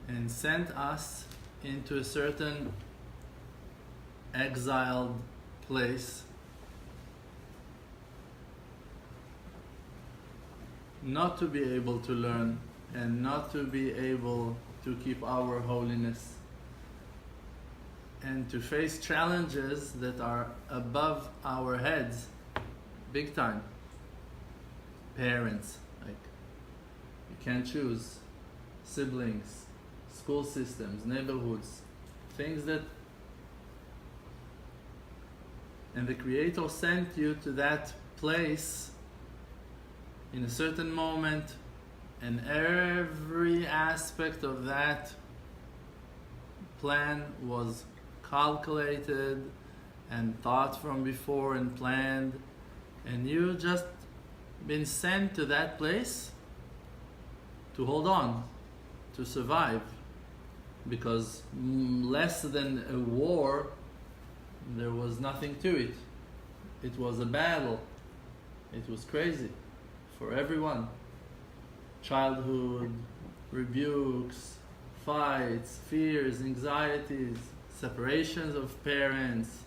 and sent us into a certain exiled place, not to be able to learn and not to be able to keep our holiness, and to face challenges that are above our heads, big time. Parents, like, you can't choose. Siblings, school systems, neighborhoods, things that... And the Creator sent you to that place in a certain moment, and every aspect of that plan was calculated and thought from before and planned, and you just been sent to that place to hold on, to survive, because less than a war, there was nothing to it. It was a battle. It was crazy for everyone. Childhood, rebukes, fights, fears, anxieties, separations of parents,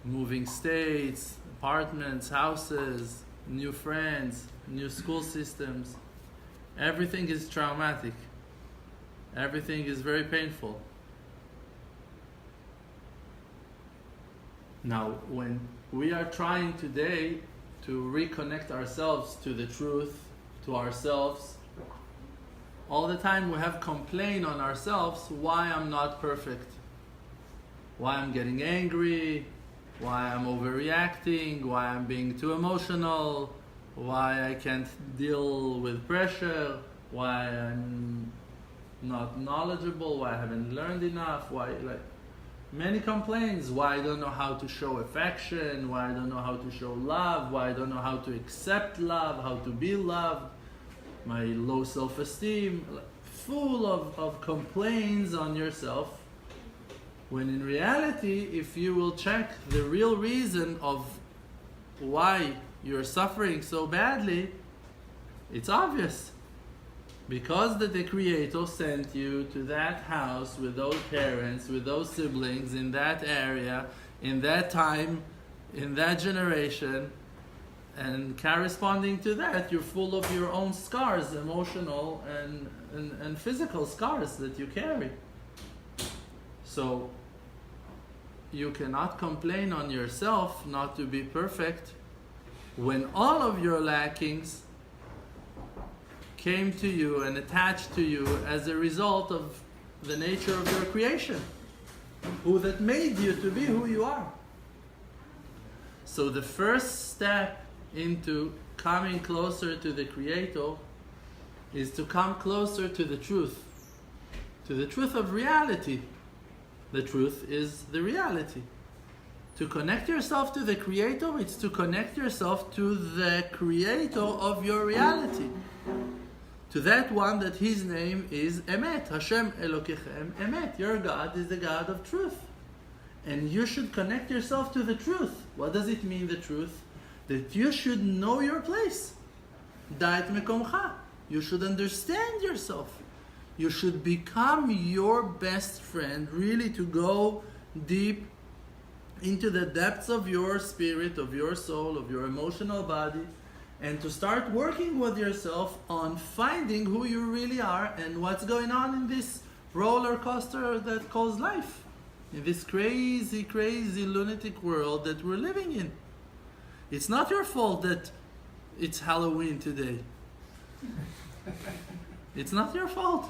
moving states, apartments, houses, new friends, new school systems. Everything is traumatic. Everything is very painful. Now, when we are trying today to reconnect ourselves to the truth, to ourselves, all the time we have complained on ourselves why I'm not perfect, why I'm getting angry, why I'm overreacting, why I'm being too emotional, why I can't deal with pressure, why I'm not knowledgeable, why I haven't learned enough, why, like, many complaints, why I don't know how to show affection, why I don't know how to show love, why I don't know how to accept love, how to be loved, my low self-esteem, full of complaints on yourself, when in reality, if you will check the real reason of why you're suffering so badly, it's obvious. Because that the Creator sent you to that house with those parents, with those siblings, in that area, in that time, in that generation, and corresponding to that, you're full of your own scars, emotional and physical scars that you carry. So you cannot complain on yourself not to be perfect when all of your lackings came to you and attached to you as a result of the nature of your creation, who that made you to be who you are. So the first step into coming closer to the Creator is to come closer to the truth of reality. The truth is the reality. To connect yourself to the Creator, it's to connect yourself to the Creator of your reality. To that one that his name is EMET. Hashem Elokechem EMET. Your God is the God of truth. And you should connect yourself to the truth. What does it mean, the truth? That you should know your place. Da'et mekomcha. You should understand yourself. You should become your best friend, really to go deep into the depths of your spirit, of your soul, of your emotional body, and to start working with yourself on finding who you really are and what's going on in this roller coaster that calls life, in this crazy, crazy lunatic world that we're living in. It's not your fault that it's Halloween today. It's not your fault.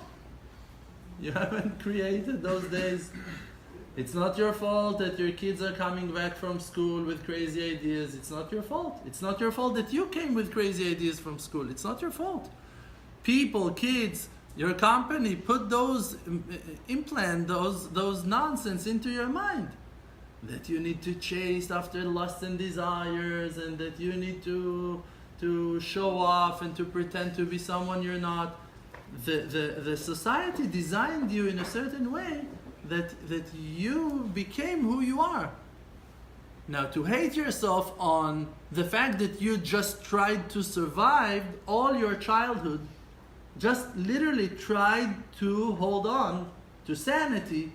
You haven't created those days. It's not your fault that your kids are coming back from school with crazy ideas. It's not your fault. It's not your fault that you came with crazy ideas from school. It's not your fault. People, kids, your company put those, implant those nonsense into your mind. That you need to chase after lusts and desires, and that you need to show off and to pretend to be someone you're not. The society designed you in a certain way that you became who you are. Now, to hate yourself on the fact that you just tried to survive all your childhood just literally tried to hold on to sanity,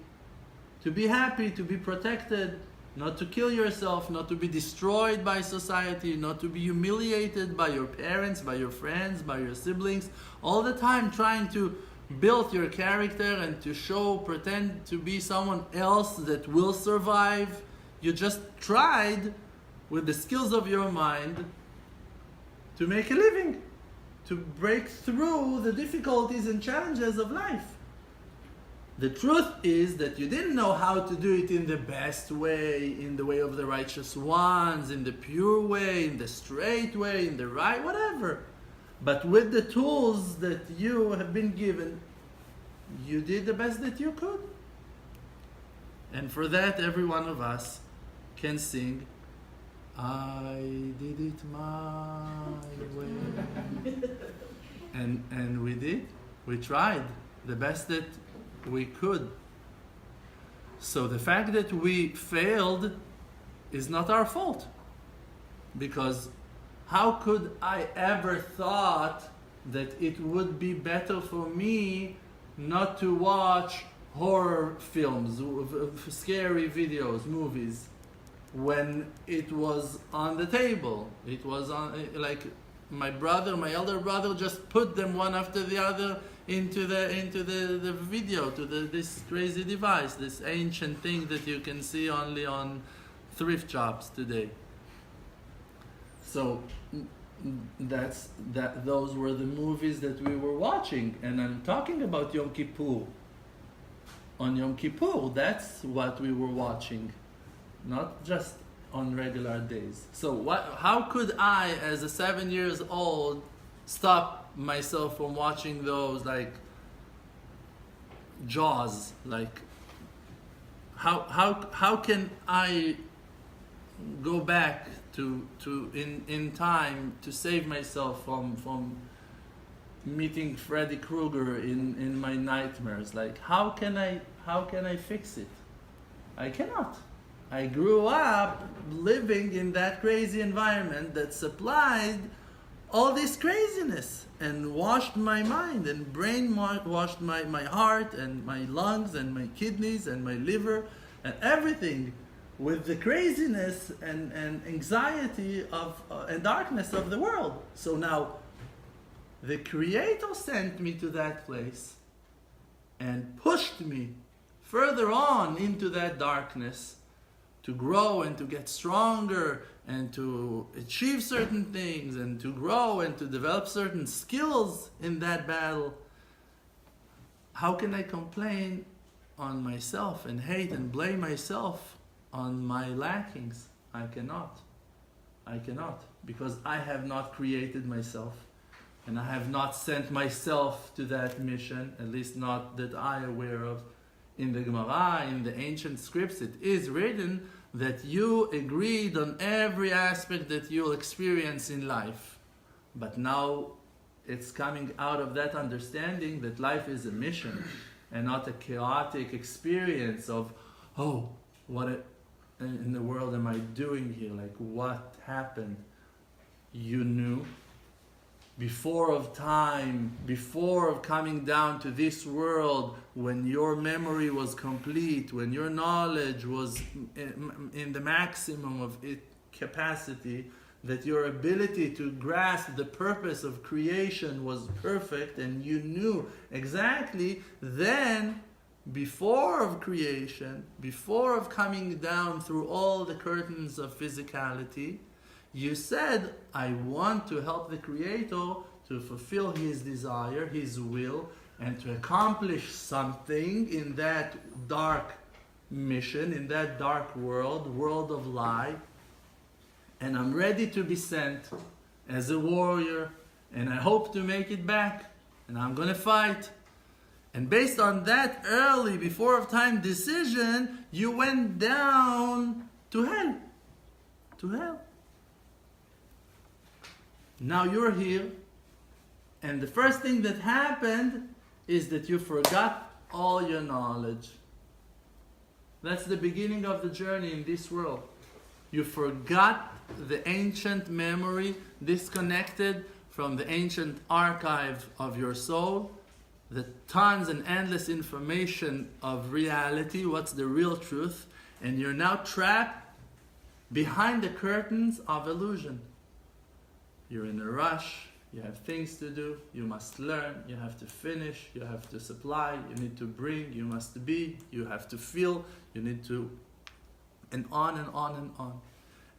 to be happy, to be protected, not to kill yourself, not to be destroyed by society, not to be humiliated by your parents, by your friends, by your siblings, all the time trying to build your character and to pretend to be someone else that will survive. You just tried with the skills of your mind to make a living, to break through the difficulties and challenges of life. The truth is that you didn't know how to do it in the best way, in the way of the righteous ones, in the pure way, in the straight way, in the right, whatever. But with the tools that you have been given, you did the best that you could. And for that, every one of us can sing, I did it my way. And we did. We tried the best that we could. So the fact that we failed is not our fault. Because how could I ever thought that it would be better for me not to watch horror films, scary videos, movies, when it was on the table? It was on, like, my elder brother just put them one after the other into the video, to this crazy device, this ancient thing that you can see only on thrift shops today. So those were the movies that we were watching, and I'm talking about Yom Kippur. On Yom Kippur, that's what we were watching, not just on regular days. So how could I, as a 7 years old, stop myself from watching those, like Jaws? Like, how can I go back in time to save myself from meeting Freddy Krueger in my nightmares? Like, how can I fix it? I cannot. I grew up living in that crazy environment that supplied all this craziness and washed my mind and washed my heart and my lungs and my kidneys and my liver and everything with the craziness and anxiety of and darkness of the world. So now the Creator sent me to that place and pushed me further on into that darkness to grow and to get stronger and to achieve certain things and to grow and to develop certain skills in that battle. How can I complain on myself and hate and blame myself on my lackings? I cannot. Because I have not created myself, and I have not sent myself to that mission, at least not that I am aware of. In the Gemara, in the ancient scripts, it is written that you agreed on every aspect that you'll experience in life. But now it's coming out of that understanding that life is a mission and not a chaotic experience of, oh, what in the world am I doing here? Like, what happened? You knew before of time, before of coming down to this world, when your memory was complete, when your knowledge was in the maximum of its capacity, that your ability to grasp the purpose of creation was perfect, and you knew exactly then, before of creation, before of coming down through all the curtains of physicality, you said, I want to help the Creator to fulfill His desire, His will, and to accomplish something in that dark mission, in that dark world of lie. And I'm ready to be sent as a warrior, and I hope to make it back, and I'm going to fight. And based on that early, before of time decision, you went down to hell. To hell. Now you're here, and the first thing that happened is that you forgot all your knowledge. That's the beginning of the journey in this world. You forgot the ancient memory, disconnected from the ancient archive of your soul, the tons and endless information of reality, what's the real truth, and you're now trapped behind the curtains of illusion. You're in a rush, you have things to do, you must learn, you have to finish, you have to supply, you need to bring, you must be, you have to feel, you need to, and on and on and on.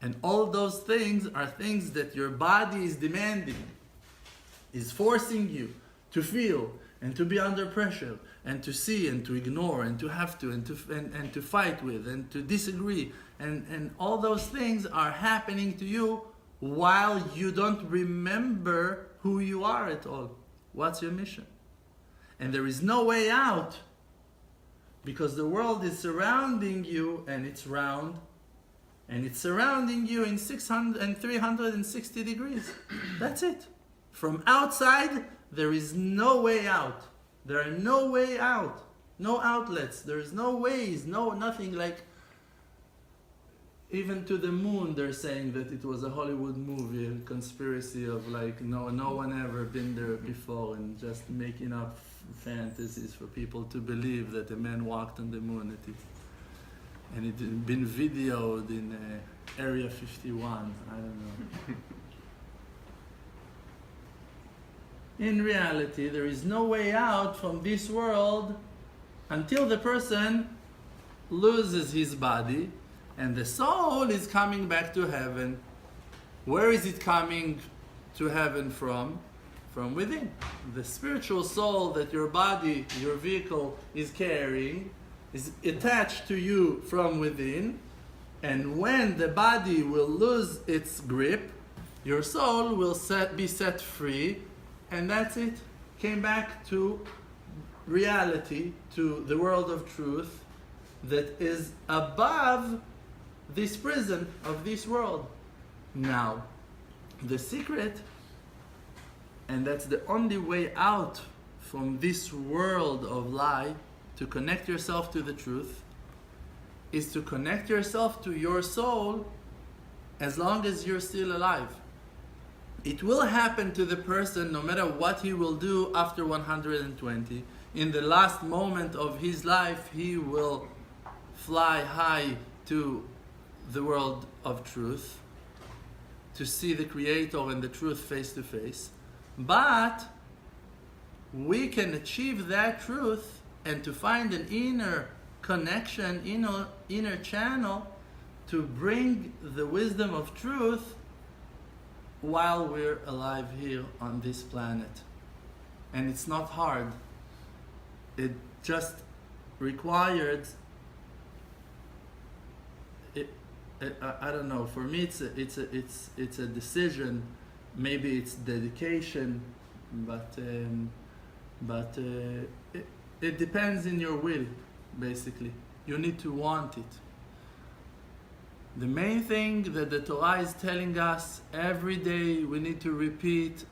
And all those things are things that your body is demanding, is forcing you to feel and to be under pressure and to see and to ignore and to have to and to fight with and to disagree. And all those things are happening to you while you don't remember who you are at all. What's your mission? And there is no way out because the world is surrounding you and it's round and it's surrounding you in 600 and 360 degrees. That's it. From outside, there is no way out. There are no way out. No outlets. There is no ways. Nothing like... Even to the moon, they're saying that it was a Hollywood movie, a conspiracy of like no one ever been there before, and just making up fantasies for people to believe that a man walked on the moon. And it had been videoed in Area 51. I don't know. In reality, there is no way out from this world until the person loses his body. And the soul is coming back to heaven. Where is it coming to heaven from? From within. The spiritual soul that your body, your vehicle is carrying is attached to you from within. And when the body will lose its grip, your soul will be set free. And that's it. Came back to reality, to the world of truth that is above this prison of this world. Now, the secret, and that's the only way out from this world of lie, to connect yourself to the truth, is to connect yourself to your soul as long as you're still alive. It will happen to the person no matter what he will do after 120. In the last moment of his life, he will fly high to the world of truth, to see the Creator and the truth face to face. But we can achieve that truth and to find an inner connection, inner channel to bring the wisdom of truth while we're alive here on this planet. And it's not hard. It just required I don't know. For me, it's a decision. Maybe it's dedication, but it depends in your will. Basically, you need to want it. The main thing that the Torah is telling us every day, we need to repeat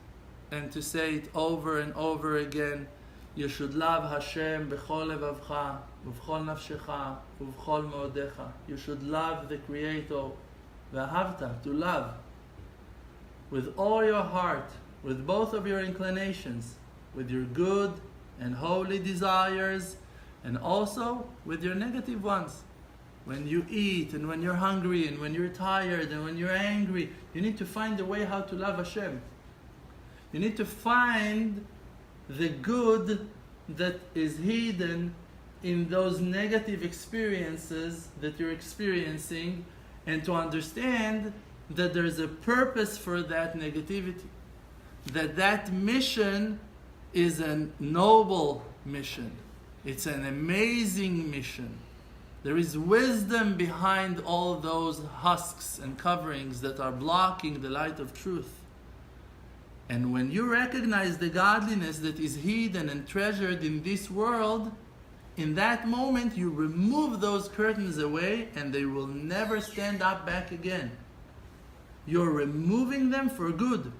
and to say it over and over again. You should love Hashem b'chol levavcha, u'v'chol nafshecha, u'v'chol me'odecha. You should love the Creator, v'ahavta, to love, with all your heart, with both of your inclinations, with your good and holy desires, and also with your negative ones. When you eat, and when you're hungry, and when you're tired, and when you're angry, you need to find a way how to love Hashem. You need to find the good that is hidden in those negative experiences that you're experiencing, and to understand that there's a purpose for that negativity, that mission is a noble mission. It's an amazing mission. There is wisdom behind all those husks and coverings that are blocking the light of truth. And when you recognize the godliness that is hidden and treasured in this world, in that moment you remove those curtains away and they will never stand up back again. You're removing them for good.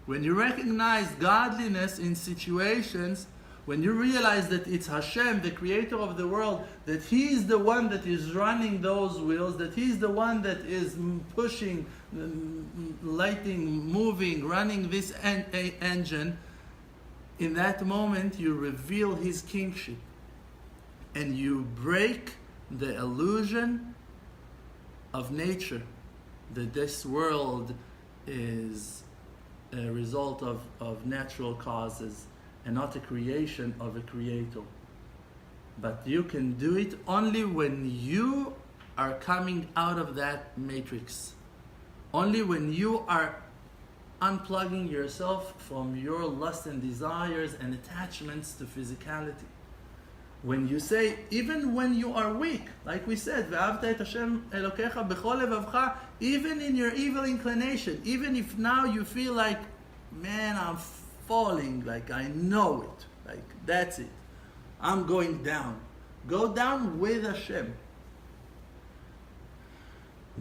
When you recognize godliness in situations when you realize that it's Hashem, the creator of the world, that He is the one that is running those wheels, that He is the one that is pushing, lighting, moving, running this engine, in that moment you reveal His kingship. And you break the illusion of nature, that this world is a result of natural causes and not a creation of a creator. But you can do it only when you are coming out of that matrix. Only when you are unplugging yourself from your lust and desires and attachments to physicality. When you say, even when you are weak, like we said, "Ve'avta et Hashem Elokecha b'chol levavcha," even in your evil inclination, even if now you feel like, man, I'm falling, like I know it, like that's it, I'm going down. Go down with Hashem.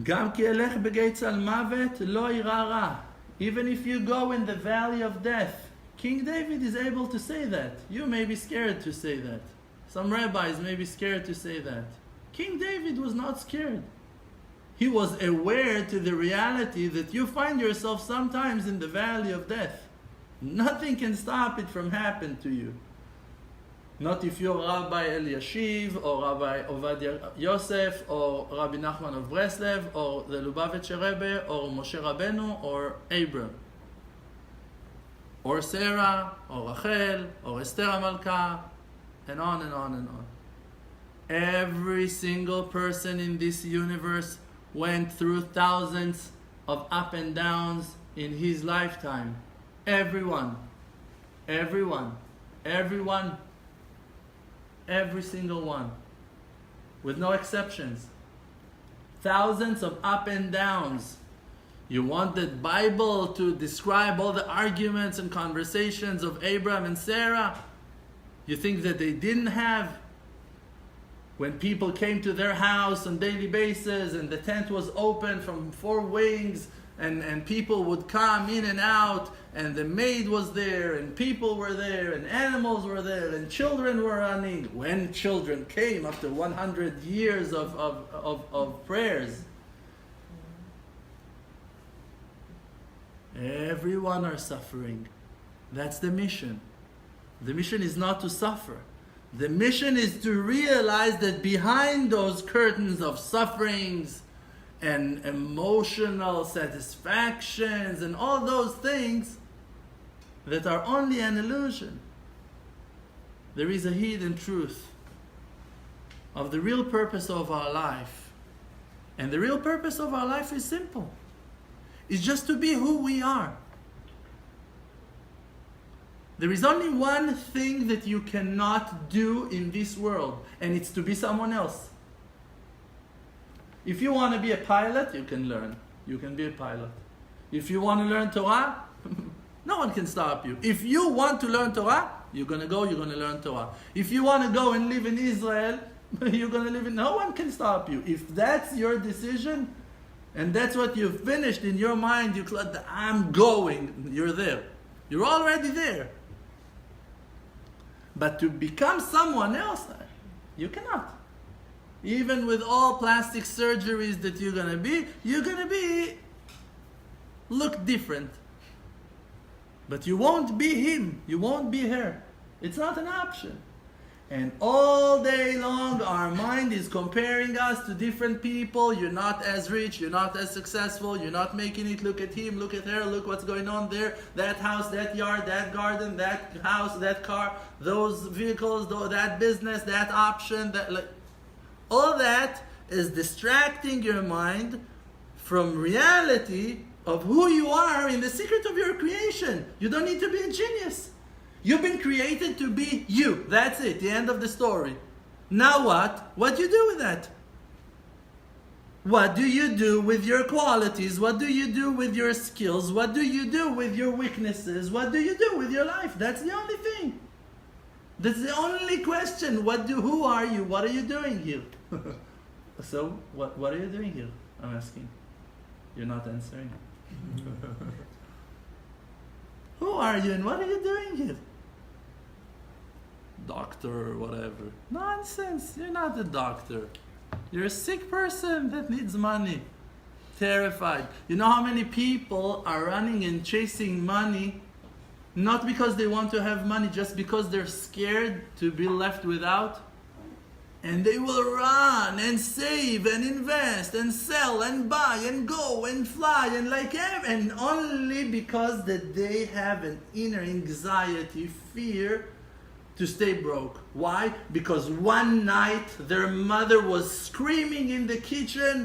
"Gam ki elech b'gei tzal mavet lo ira ra." Even if you go in the valley of death, King David is able to say that. You may be scared to say that. Some rabbis may be scared to say that. King David was not scared. He was aware to the reality that you find yourself sometimes in the valley of death. Nothing can stop it from happening to you. Not if you're Rabbi Eliashiv, or Rabbi Ovadia Yosef, or Rabbi Nachman of Breslev, or the Lubavitcher Rebbe, or Moshe Rabbeinu, or Abram, or Sarah, or Rachel, or Esther HaMalka, and on and on and on. Every single person in this universe went through thousands of up and downs in his lifetime. Everyone. Every single one. With no exceptions. Thousands of up and downs. You want the Bible to describe all the arguments and conversations of Abraham and Sarah? You think that they didn't have? When people came to their house on daily basis and the tent was open from four wings, and people would come in and out, and the maid was there, and people were there, and animals were there, and children were running. When children came after 100 years of prayers. Everyone are suffering. That's the mission. The mission is not to suffer. The mission is to realize that behind those curtains of sufferings and emotional satisfactions and all those things that are only an illusion, there is a hidden truth of the real purpose of our life. And the real purpose of our life is simple. It's just to be who we are. There is only one thing that you cannot do in this world, and it's to be someone else. If you want to be a pilot, you can learn. You can be a pilot. If you want to learn Torah, no one can stop you. If you want to learn Torah, you're going to go, you're going to learn Torah. If you want to go and live in Israel, you're going to live in... No one can stop you. If that's your decision, and that's what you've finished in your mind, I'm going, you're there. You're already there. But to become someone else, you cannot. Even with all plastic surgeries that you're going to be, look different. But you won't be him, you won't be her. It's not an option. And all day long, our mind is comparing us to different people. You're not as rich, you're not as successful, you're not making it. Look at him, look at her, look what's going on there. That house, that yard, that garden, that house, that car, those vehicles, that business, that option. All that is distracting your mind from reality of who you are in the secret of your creation. You don't need to be a genius. You've been created to be you. That's it. The end of the story. Now what? What do you do with that? What do you do with your qualities? What do you do with your skills? What do you do with your weaknesses? What do you do with your life? That's the only thing. That's the only question. Who are you? What are you doing here? So, what are you doing here? I'm asking. You're not answering. Who are you and what are you doing here? doctor or whatever. Nonsense. You're not a doctor. You're a sick person that needs money. Terrified. You know how many people are running and chasing money not because they want to have money, just because they're scared to be left without? And they will run and save and invest and sell and buy and go and fly and only because that they have an inner anxiety, fear to stay broke. Why? Because one night their mother was screaming in the kitchen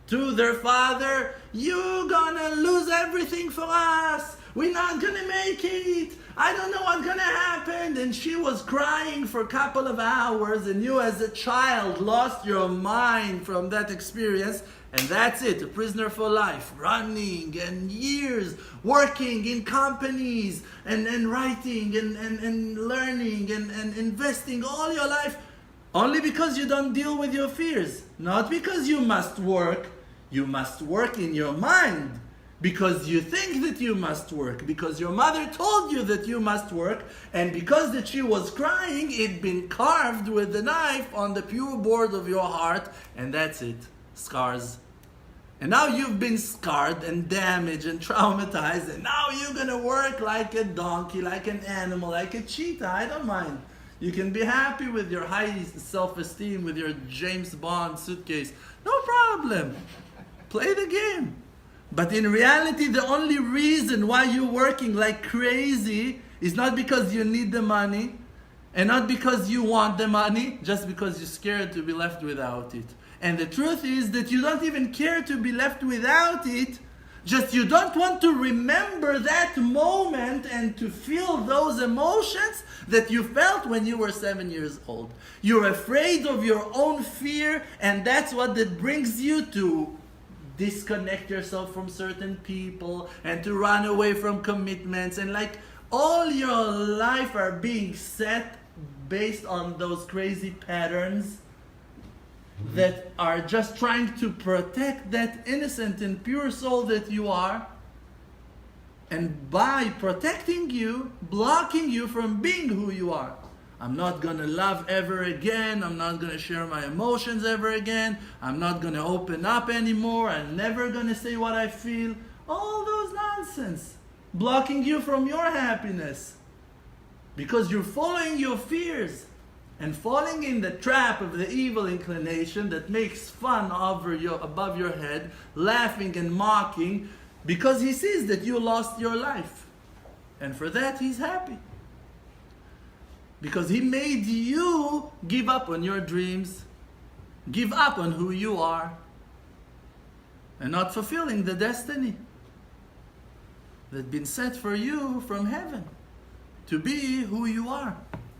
to their father, "You're gonna lose everything for us. We're not gonna make it. I don't know what's gonna happen." And she was crying for a couple of hours, and you as a child lost your mind from that experience, and that's it, a prisoner for life, running and years working in companies and writing and learning and investing all your life only because you don't deal with your fears. Not because you must work. You must work in your mind because you think that you must work, because your mother told you that you must work, and because that she was crying, it'd been carved with the knife on the pure board of your heart, and that's it, scars. And now you've been scarred and damaged and traumatized, and now you're gonna work like a donkey, like an animal, like a cheetah. I don't mind. You can be happy with your high self-esteem, with your James Bond suitcase. No problem. Play the game. But in reality, the only reason why you're working like crazy is not because you need the money and not because you want the money, just because you're scared to be left without it. And the truth is that you don't even care to be left without it, just you don't want to remember that moment and to feel those emotions that you felt when you were 7 years old. You're afraid of your own fear, and that's what that brings you to disconnect yourself from certain people and to run away from commitments, and like all your life are being set based on those crazy patterns that are just trying to protect that innocent and pure soul that you are, and by protecting you, blocking you from being who you are. I'm not going to love ever again. I'm not going to share my emotions ever again. I'm not going to open up anymore. I'm never going to say what I feel. All those nonsense. Blocking you from your happiness. Because you're following your fears and falling in the trap of the evil inclination that makes fun above your head, laughing and mocking, because he sees that you lost your life. And for that, he's happy. Because he made you give up on your dreams, give up on who you are, and not fulfilling the destiny that's been set for you from heaven. To be who you are,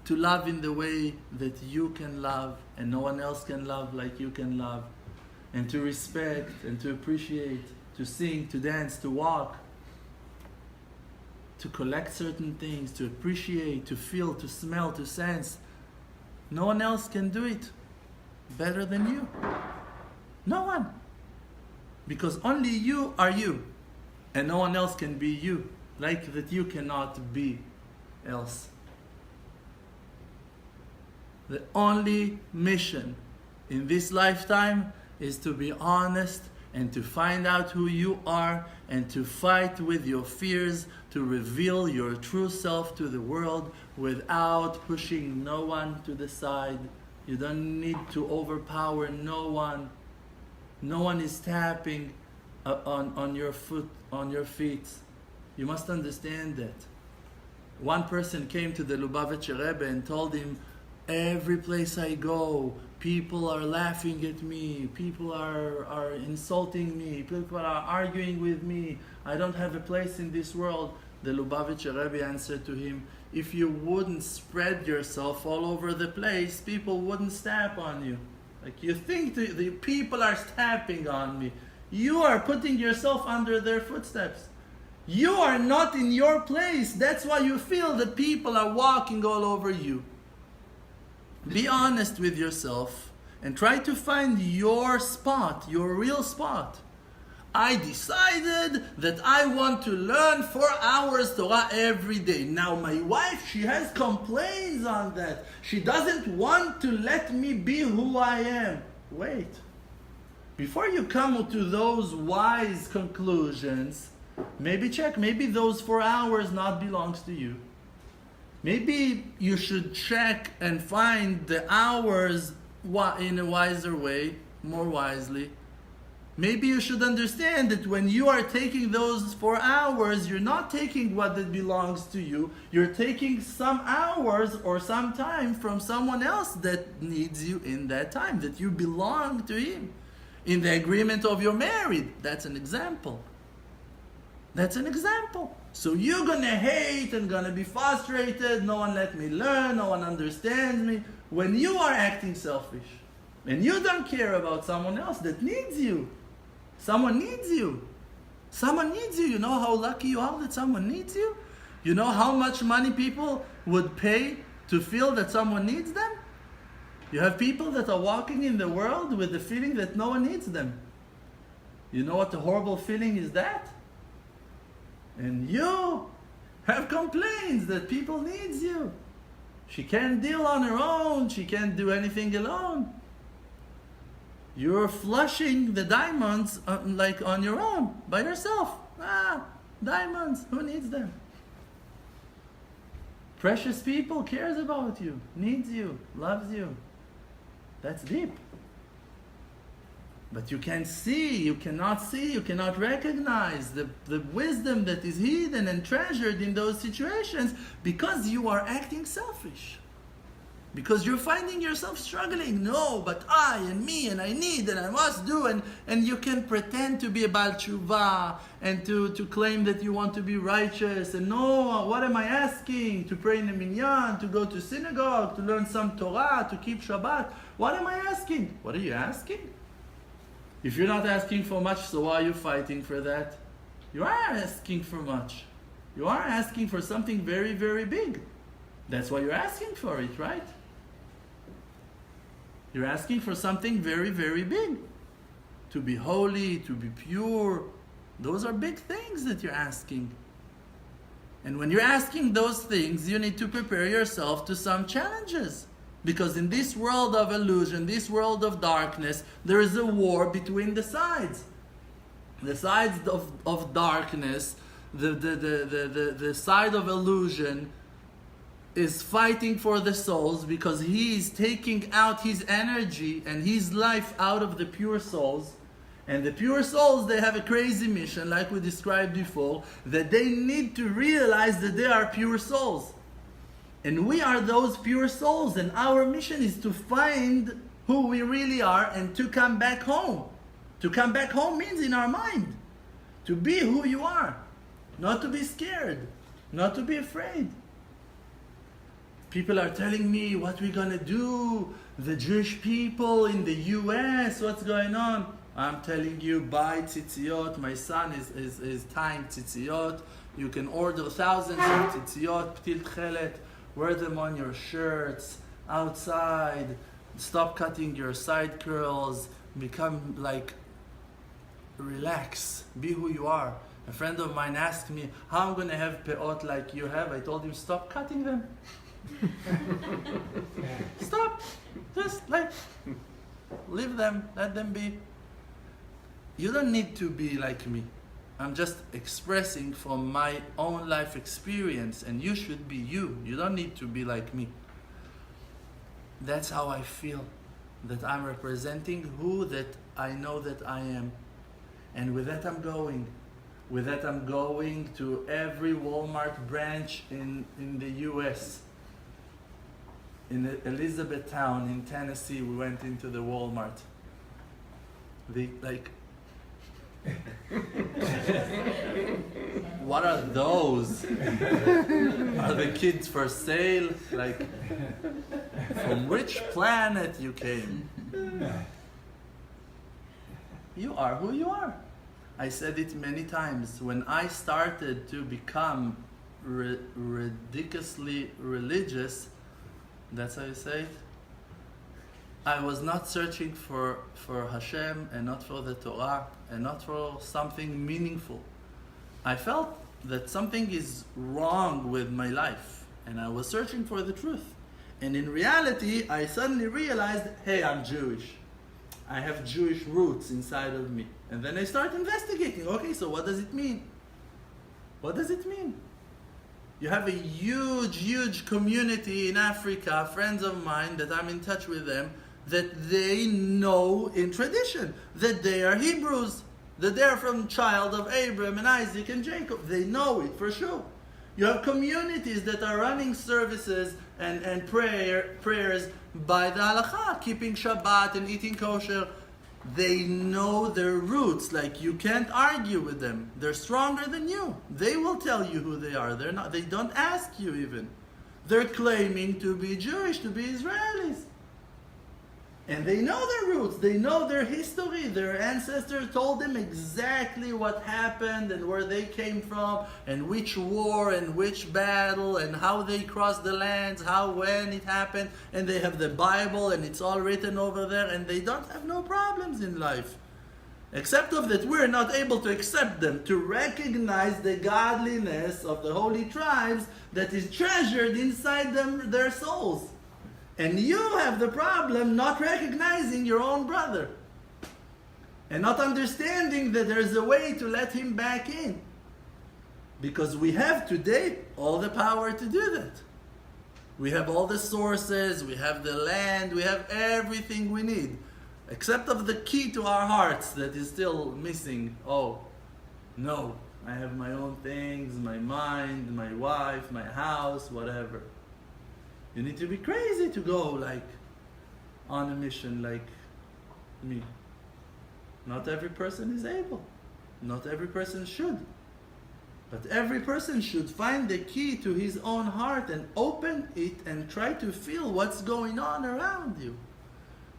to love in the way that you can love and no one else can love like you can love, and to respect and to appreciate, to sing, to dance, to walk, to collect certain things, to appreciate, to feel, to smell, to sense. No one else can do it better than you. No one. Because only you are you, and no one else can be you, like that you cannot be else. The only mission in this lifetime is to be honest and to find out who you are and to fight with your fears, to reveal your true self to the world without pushing no one to the side. You don't need to overpower no one. No one is tapping on your foot, on your feet. You must understand that. One person came to the Lubavitcher Rebbe and told him, every place I go, people are laughing at me, people are insulting me, people are arguing with me, I don't have a place in this world. The Lubavitcher Rebbe answered to him, if you wouldn't spread yourself all over the place, people wouldn't step on you. Like you think the people are stepping on me. You are putting yourself under their footsteps. You are not in your place. That's why you feel that people are walking all over you. Be honest with yourself and try to find your spot, your real spot. I decided that I want to learn 4 hours Torah every day. Now my wife, she has complaints on that. She doesn't want to let me be who I am. Wait. Before you come to those wise conclusions, maybe check, maybe those 4 hours not belongs to you. Maybe you should check and find the hours in a wiser way, more wisely. Maybe you should understand that when you are taking those 4 hours, you're not taking what that belongs to you. You're taking some hours or some time from someone else that needs you in that time, that you belong to him. In the agreement of your married, that's an example. That's an example. So you're gonna hate and gonna be frustrated, no one let me learn, no one understands me. When you are acting selfish, and you don't care about someone else that needs you. Someone needs you. Someone needs you. You know how lucky you are that someone needs you? You know how much money people would pay to feel that someone needs them? You have people that are walking in the world with the feeling that no one needs them. You know what a horrible feeling is that? And you have complaints that people needs you. She can't deal on her own. She can't do anything alone. You're flushing the diamonds like on your own, by yourself. Diamonds, who needs them? Precious people cares about you, needs you, loves you. That's deep. But you can't see, you cannot recognize the wisdom that is hidden and treasured in those situations because you are acting selfish. Because you're finding yourself struggling. No, but I and me and I need and I must do. And you can pretend to be a Baal Tshuva and to claim that you want to be righteous. And no, what am I asking? To pray in a minyan, to go to synagogue, to learn some Torah, to keep Shabbat. What am I asking? What are you asking? If you're not asking for much, so why are you fighting for that? You are asking for much. You are asking for something very, very big. That's why you're asking for it, right? You're asking for something very, very big. To be holy, to be pure. Those are big things that you're asking. And when you're asking those things, you need to prepare yourself to some challenges. Because in this world of illusion, this world of darkness, there is a war between the sides. The sides of darkness, the side of illusion, is fighting for the souls because he is taking out his energy and his life out of the pure souls. And the pure souls, they have a crazy mission, like we described before, that they need to realize that they are pure souls. And we are those pure souls, and our mission is to find who we really are and to come back home. To come back home means in our mind. To be who you are. Not to be scared. Not to be afraid. People are telling me what we're going to do. The Jewish people in the US, what's going on? I'm telling you, buy tzitziot. My son is tying tzitziot. You can order thousands of tzitziot, ptil tchelet. Wear them on your shirts, outside. Stop cutting your side curls. Become like, relax. Be who you are. A friend of mine asked me, how I'm going to have peot like you have? I told him, stop cutting them. Stop. Just leave them. Let them be. You don't need to be like me. I'm just expressing from my own life experience, and you should be you. You don't need to be like me. That's how I feel, that I'm representing who that I know that I am. And with that I'm going. With that I'm going to every Walmart branch in the US. In Elizabethtown in Tennessee, we went into the Walmart. What are those? Are the kids for sale? From which planet you came? You are who you are. I said it many times. When I started to become ridiculously religious, that's how you say it? I was not searching for Hashem and not for the Torah and not for something meaningful. I felt that something is wrong with my life and I was searching for the truth. And in reality, I suddenly realized, hey, I'm Jewish. I have Jewish roots inside of me. And then I start investigating. Okay, so what does it mean? What does it mean? You have a huge, huge community in Africa, friends of mine that I'm in touch with them, that they know in tradition that they are Hebrews, that they are from child of Abraham and Isaac and Jacob. They know it for sure. You have communities that are running services and prayers by the halakha, keeping Shabbat and eating kosher. They know their roots, like you can't argue with them. They're stronger than you. They will tell you who they are. They don't ask you even. They're claiming to be Jewish, to be Israelis. And they know their roots, they know their history. Their ancestors told them exactly what happened and where they came from and which war and which battle and how they crossed the lands, when it happened. And they have the Bible and it's all written over there and they don't have no problems in life. Except of that we're not able to accept them, to recognize the godliness of the holy tribes that is treasured inside them, their souls. And you have the problem not recognizing your own brother and not understanding that there's a way to let him back in. Because we have today all the power to do that. We have all the sources, we have the land, we have everything we need. Except of the key to our hearts that is still missing. Oh, no, I have my own things, my mind, my wife, my house, whatever. You need to be crazy to go like on a mission like me. Not every person is able. Not every person should. But every person should find the key to his own heart and open it and try to feel what's going on around you.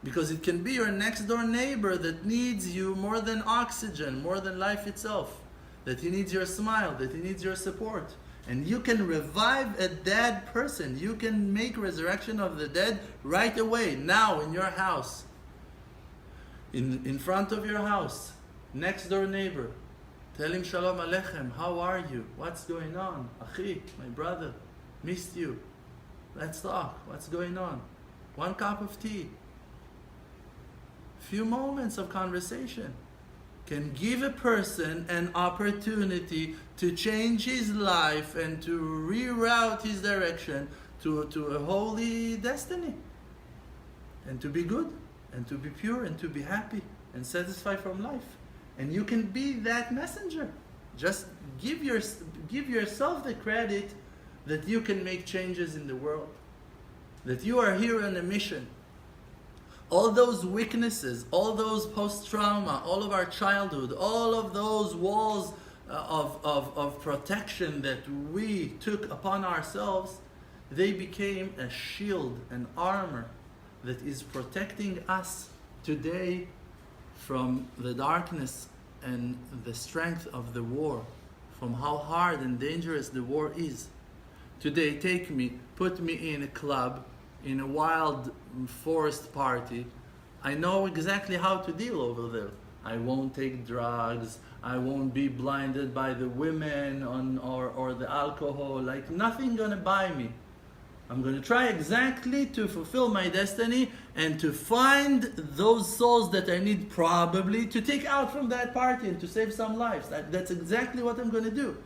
Because it can be your next door neighbor that needs you more than oxygen, more than life itself. That he needs your smile, that he needs your support. And you can revive a dead person. You can make resurrection of the dead right away, now in your house. In front of your house, next door neighbor. Tell him Shalom Aleichem, how are you? What's going on? Achi, my brother, missed you. Let's talk, what's going on? One cup of tea. Few moments of conversation can give a person an opportunity to change his life and to reroute his direction to a holy destiny. And to be good, and to be pure, and to be happy, and satisfied from life. And you can be that messenger. Just give yourself the credit that you can make changes in the world. That you are here on a mission. All those weaknesses, all those post-trauma, all of our childhood, all of those walls of protection that we took upon ourselves, they became a shield, an armor that is protecting us today from the darkness and the strength of the war, from how hard and dangerous the war is. Today, put me in a club, in a wild forest party. I know exactly how to deal over there. I won't take drugs. I won't be blinded by the women or the alcohol. Like nothing gonna buy me. I'm gonna try exactly to fulfill my destiny and to find those souls that I need probably to take out from that party and to save some lives. That's exactly what I'm gonna do.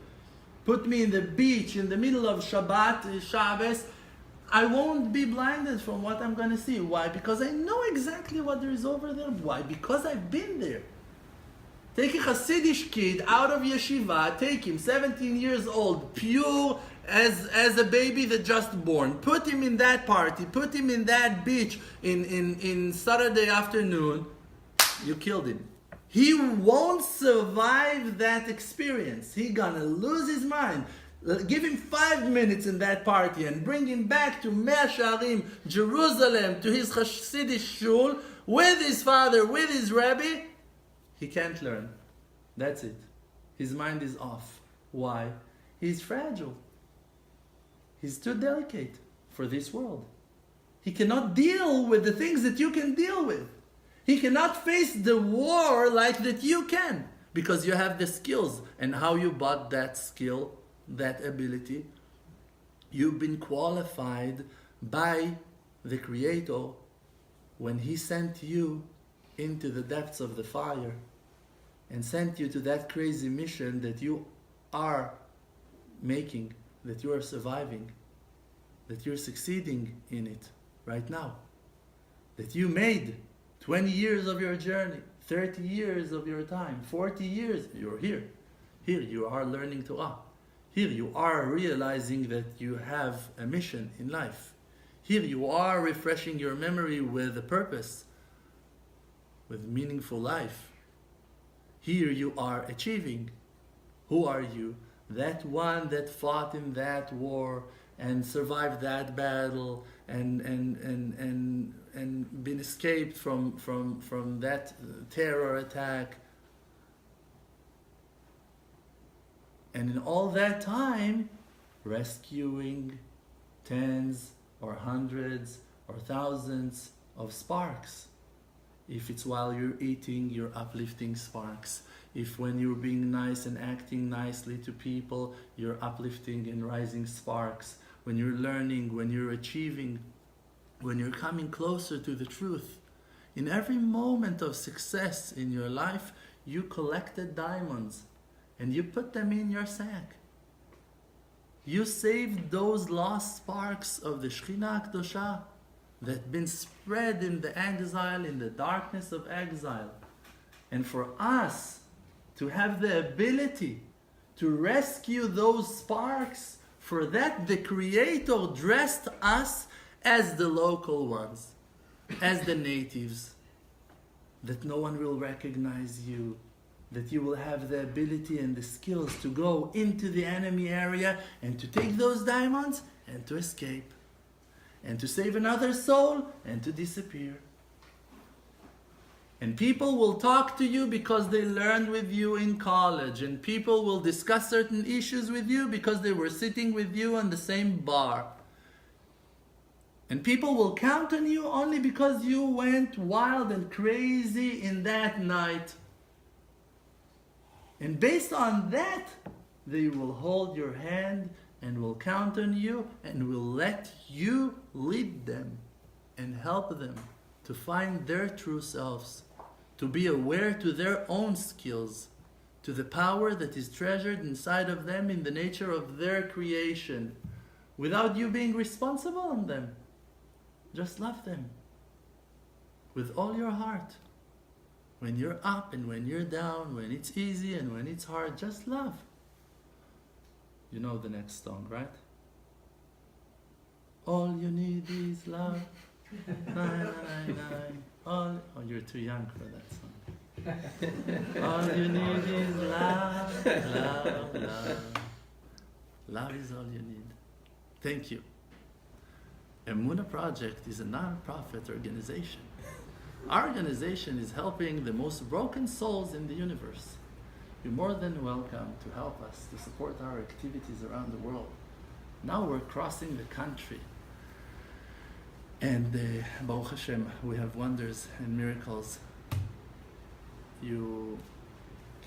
Put me in the beach in the middle of Shabbos. I won't be blinded from what I'm going to see. Why? Because I know exactly what there is over there. Why? Because I've been there. Take a Hasidic kid out of yeshiva, take him, 17 years old, pure as a baby that just born. Put him in that party, put him in that beach in Saturday afternoon. You killed him. He won't survive that experience. He's going to lose his mind. Give him 5 minutes in that party and bring him back to Mea Sharim, Jerusalem, to his Hasidic shul, with his father, with his rabbi. He can't learn. That's it. His mind is off. Why? He's fragile. He's too delicate for this world. He cannot deal with the things that you can deal with. He cannot face the war like that you can, because you have the skills. And how you bought that skill, that ability? You've been qualified by the Creator when He sent you into the depths of the fire and sent you to that crazy mission that you are making, that you are surviving, that you're succeeding in it right now, that you made 20 years of your journey, 30 years of your time, 40 years, you're here. Here you are learning Torah. Here you are realizing that you have a mission in life. Here you are refreshing your memory with a purpose, with meaningful life. Here you are achieving. Who are you? That one that fought in that war and survived that battle and been escaped from that terror attack. And in all that time, rescuing tens or hundreds or thousands of sparks. If it's while you're eating, you're uplifting sparks. If when you're being nice and acting nicely to people, you're uplifting and rising sparks. When you're learning, when you're achieving, when you're coming closer to the truth. In every moment of success in your life, you collected diamonds and you put them in your sack. You saved those lost sparks of the Shekhinah Kedosha that have been spread in the exile, in the darkness of exile. And for us to have the ability to rescue those sparks, for that the Creator dressed us as the local ones, as the natives, that no one will recognize you, that you will have the ability and the skills to go into the enemy area and to take those diamonds and to escape, and to save another soul and to disappear. And people will talk to you because they learned with you in college, and people will discuss certain issues with you because they were sitting with you on the same bar. And people will count on you only because you went wild and crazy in that night. And based on that, they will hold your hand and will count on you and will let you lead them and help them to find their true selves, to be aware to their own skills, to the power that is treasured inside of them in the nature of their creation, without you being responsible on them. Just love them with all your heart. When you're up and when you're down, when it's easy and when it's hard, just love. You know the next song, right? All you need is love. Oh, you're too young for that song. All you need is love, love, love. Love is all you need. Thank you. EMUNAH Project is a non-profit organization. Our organization is helping the most broken souls in the universe. You're more than welcome to help us, to support our activities around the world. Now we're crossing the country. And Baruch Hashem, we have wonders and miracles. You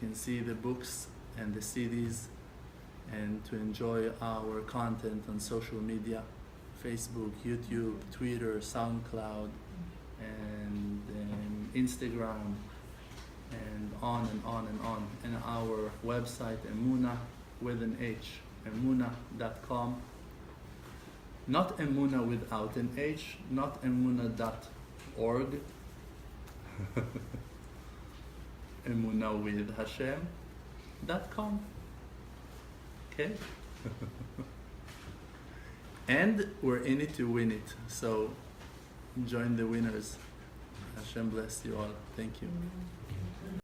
can see the books and the CDs and to enjoy our content on social media, Facebook, YouTube, Twitter, SoundCloud, and Instagram, and on and on and on. And our website, EMUNAH with an H, EMUNAH.com. Not EMUNAH without an H, not EMUNAH.org. EMUNAH with Hashem.com. Okay? And we're in it to win it. So join the winners. Hashem bless you all. Thank you.